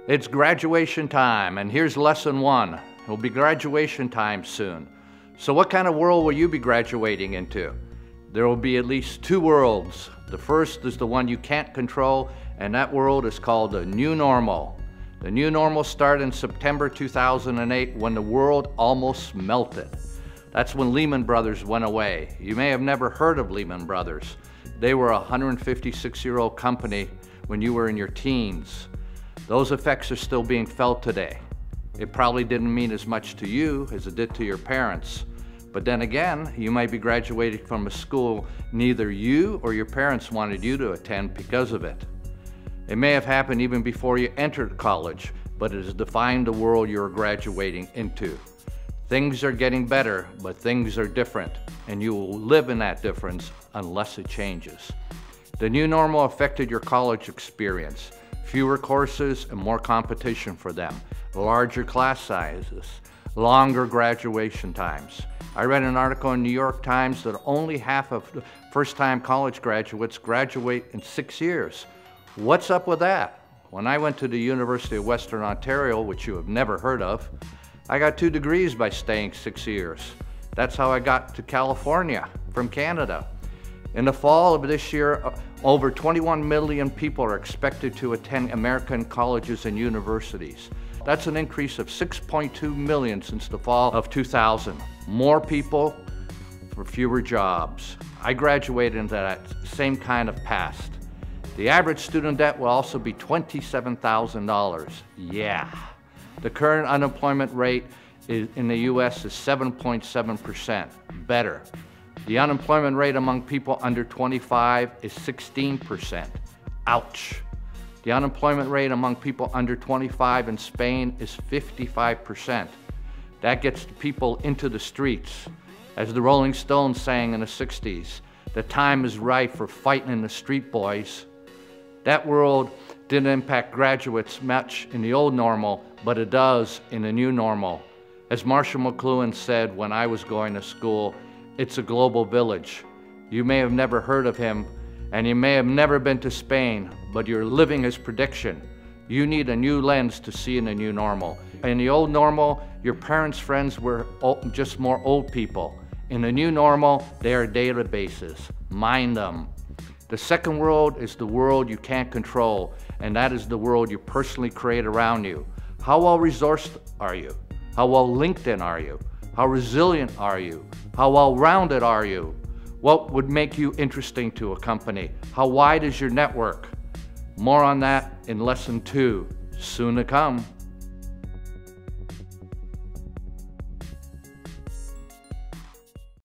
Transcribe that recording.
It's graduation time, and here's lesson one. It'll be graduation time soon. So what kind of world will you be graduating into? There will be at least two worlds. The first is the one you can't control, and that world is called the new normal. The new normal started in September 2008 when the world almost melted. That's when Lehman Brothers went away. You may have never heard of Lehman Brothers. They were a 156-year-old company when you were in your teens. Those effects are still being felt today. It probably didn't mean as much to you as it did to your parents. But then again, you might be graduating from a school neither you or your parents wanted you to attend because of it. It may have happened even before you entered college, but it has defined the world you're graduating into. Things are getting better, but things are different, and you will live in that difference unless it changes. The new normal affected your college experience. Fewer courses and more competition for them, larger class sizes, longer graduation times. I read an article in New York Times that only half of the first-time college graduates graduate in 6 years. What's up with that? When I went to the University of Western Ontario, which you have never heard of, I got 2 degrees by staying 6 years. That's how I got to California from Canada. In the fall of this year, over 21 million people are expected to attend American colleges and universities. That's an increase of 6.2 million since the fall of 2000. More people for fewer jobs. I graduated into that same kind of past. The average student debt will also be $27,000. Yeah. The current unemployment rate in the US is 7.7%. Better. The unemployment rate among people under 25 is 16%. Ouch. The unemployment rate among people under 25 in Spain is 55%. That gets people into the streets. As the Rolling Stones sang in the 60s, the time is right for fighting in the street, boys. That world didn't impact graduates much in the old normal, but it does in the new normal. As Marshall McLuhan said when I was going to school, it's a global village. You may have never heard of him, and you may have never been to Spain, but you're living his prediction. You need a new lens to see in the new normal. In the old normal, your parents' friends were just more old people. In the new normal, they are databases. Mind them. The second world is the world you can't control, and that is the world you personally create around you. How well resourced are you? How well LinkedIn are you? How resilient are you? How well-rounded are you? What would make you interesting to a company? How wide is your network? More on that in lesson 2, soon to come.